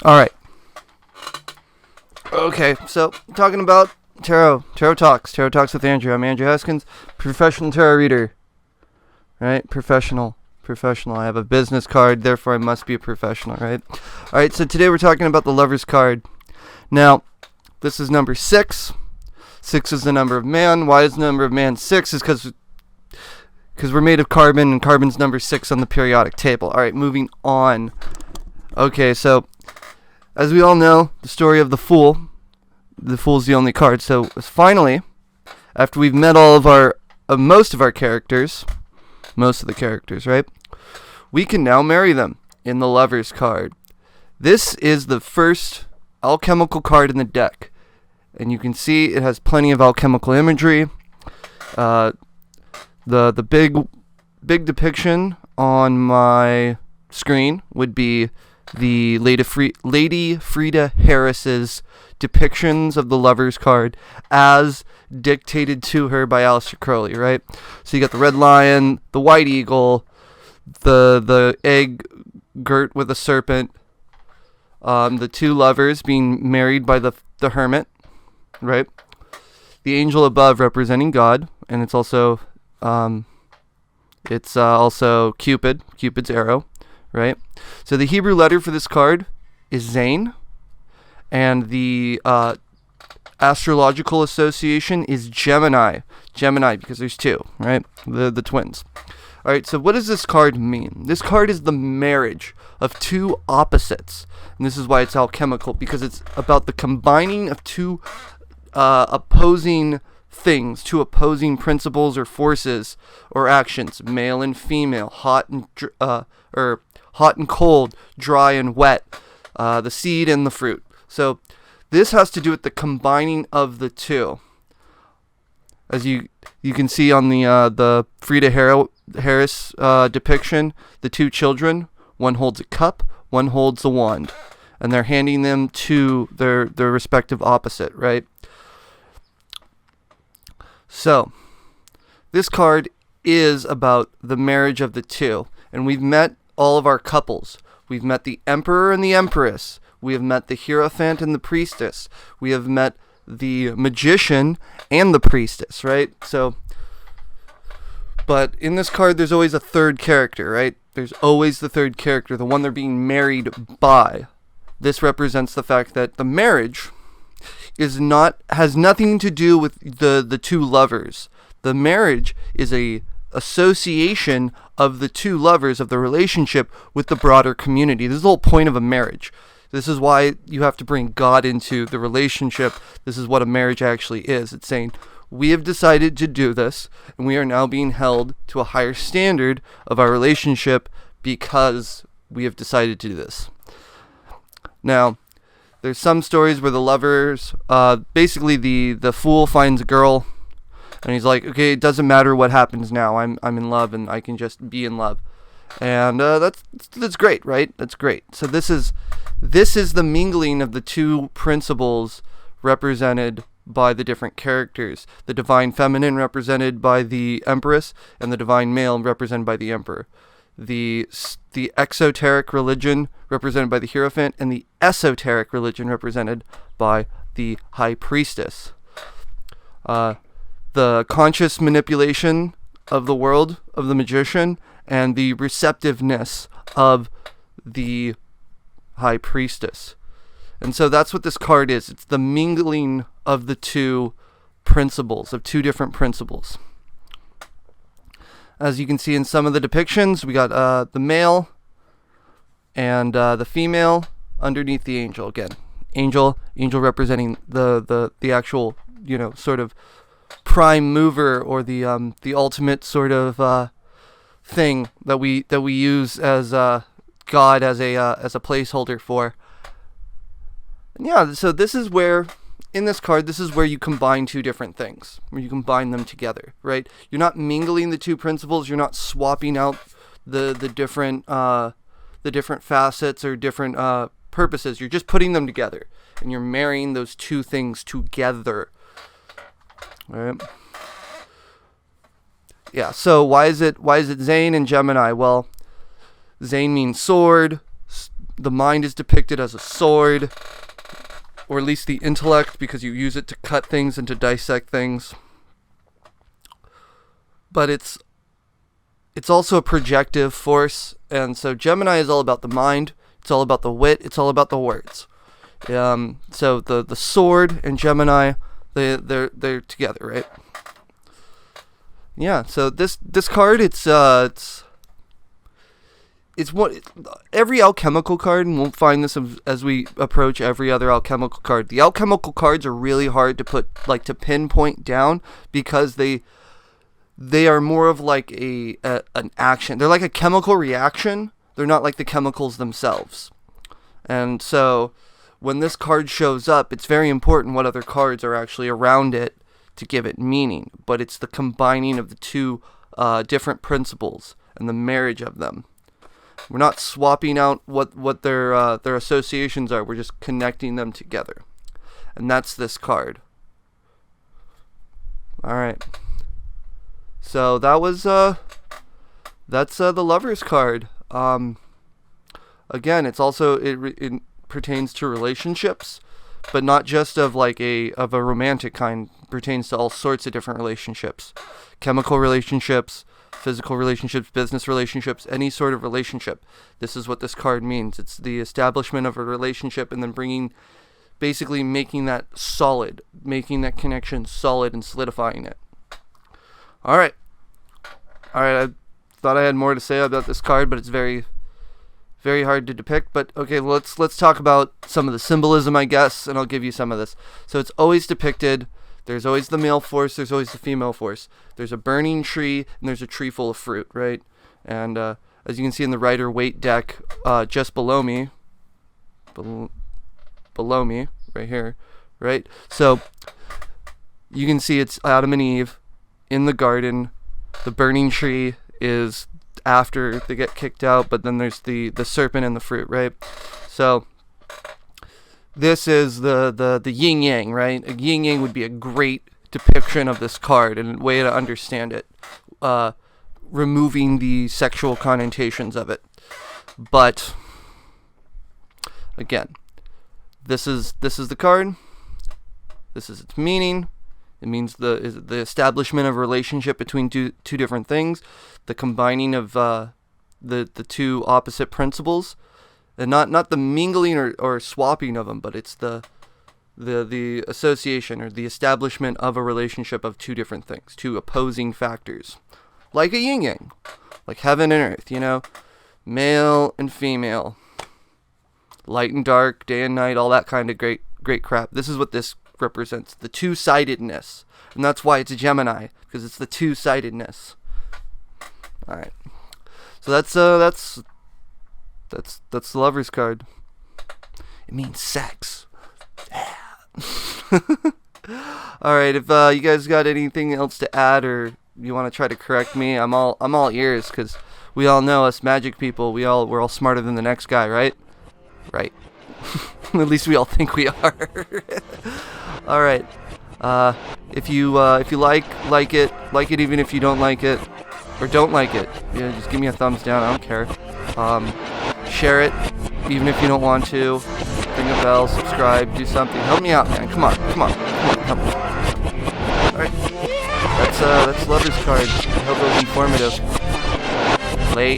All right. Okay, so talking about tarot talks with Andrew. I'm Andrew Haskins, professional tarot reader. Right, professional. I have a business card, therefore I must be a professional. Right. All right. So today we're talking about the Lover's card. Now, this is number 6. 6 is the number of man. Why is the number of man 6? Is because we're made of carbon, and carbon's number 6 on the periodic table. All right, moving on. Okay, so as we all know, the story of the Fool. The Fool's the only card. So finally, after we've met all of our most of the characters, right? We can now marry them in the Lover's card. This is the first alchemical card in the deck, and you can see it has plenty of alchemical imagery. The big depiction on my screen would be the Lady Frida Harris's depictions of the Lover's card as dictated to her by Aleister Crowley, right? So you got the red lion, the white eagle, the egg girt with a serpent, the two lovers being married by the hermit, right? The angel above representing God, and it's also Cupid's arrow, right? So the Hebrew letter for this card is Zain, and the astrological association is Gemini. Gemini, because there's two, right? The twins. All right, so what does this card mean? This card is the marriage of two opposites, and this is why it's alchemical, because it's about the combining of two opposing things, two opposing principles or forces or actions, male and female, hot and cold, dry and wet, the seed and the fruit. So this has to do with the combining of the two. As you can see on the Frida Harris depiction, the two children, one holds a cup, one holds a wand, and they're handing them to their respective opposite, right? So this card is about the marriage of the two, and we've met all of our couples. We've met the Emperor and the Empress. We have met the Hierophant and the Priestess. We have met the Magician and the Priestess, right? So, but in this card, there's always a third character, right? There's always the third character, the one they're being married by. This represents the fact that the marriage has nothing to do with the two lovers. The marriage is a association of the two lovers, of the relationship with the broader community. This is the whole point of a marriage. This is why you have to bring God into the relationship. This is what a marriage actually is. It's saying, we have decided to do this, and we are now being held to a higher standard of our relationship because we have decided to do this. Now, there's some stories where the lovers, basically the Fool finds a girl, and he's like, okay, it doesn't matter what happens now. I'm in love, and I can just be in love. And that's great, right? That's great. So this is the mingling of the two principles represented by the different characters. The divine feminine represented by the Empress, and the divine male represented by the Emperor. The exoteric religion represented by the Hierophant, and the esoteric religion represented by the High Priestess. The conscious manipulation of the world of the Magician, and the receptiveness of the High Priestess. And so that's what this card is. It's the mingling of the two principles, of two different principles. As you can see in some of the depictions, we got the male and the female underneath the angel. Again, angel representing the actual, sort of prime mover, or the ultimate sort of thing that we use as God as a placeholder for. And yeah, so this is where, in this card, this is where you combine two different things, where you combine them together, right? You're not mingling the two principles. You're not swapping out the different facets or different purposes. You're just putting them together, and you're marrying those two things together. All right. Yeah. So why is it Zain and Gemini? Well, Zain means sword. the mind is depicted as a sword, or at least the intellect, because you use it to cut things and to dissect things. But it's also a projective force, and so Gemini is all about the mind. It's all about the wit. It's all about the words. So the sword and Gemini, they're together, right? Yeah. So this card, it's what every alchemical card, and we'll find this as we approach every other alchemical card. The alchemical cards are really hard to pinpoint down, because they are more of like an action. They're like a chemical reaction. They're not like the chemicals themselves. And so when this card shows up, it's very important what other cards are actually around it to give it meaning. But it's the combining of the two different principles and the marriage of them. We're not swapping out what their associations are. We're just connecting them together. And that's this card. All right. So that was that's the Lover's card. Again, it's also it pertains to relationships, but not just of a romantic kind. It pertains to all sorts of different relationships, chemical relationships, physical relationships, business relationships, any sort of relationship. This is what this card means. It's the establishment of a relationship, and then basically making that solid, making that connection solid and solidifying it. All right. I thought I had more to say about this card, but it's very, very hard to depict. But okay, let's talk about some of the symbolism, I guess, and I'll give you some of this. So it's always depicted. There's always the male force. There's always the female force. There's a burning tree, and there's a tree full of fruit, right? And as you can see in the Rider-Waite deck, just below me, right here, right? So you can see it's Adam and Eve in the garden. The burning tree is after they get kicked out, but then there's the serpent and the fruit, right? So this is the yin yang, right? A yin yang would be a great depiction of this card and a way to understand it, removing the sexual connotations of it. But again, this is the card. This is its meaning. It means the establishment of a relationship between two different things, the combining of the two opposite principles, and not the mingling or swapping of them, but it's the association or the establishment of a relationship of two different things, two opposing factors, like a yin yang, like heaven and earth, male and female, light and dark, day and night, all that kind of great crap. This is what this represents, the two-sidedness, and that's why it's a Gemini, because it's the two-sidedness. All right, so that's the Lover's card. It means sex. Yeah. All right, if you guys got anything else to add, or you want to try to correct me, I'm all ears, because we all know, us magic people, we're all smarter than the next guy, right? Right. At least we all think we are. All right. If you like it even if you don't like it, or don't like it, just give me a thumbs down. I don't care. Share it even if you don't want to. Ring a bell, subscribe, do something. Help me out, man. Come on, help me. All right. That's Lover's card. I hope it was informative.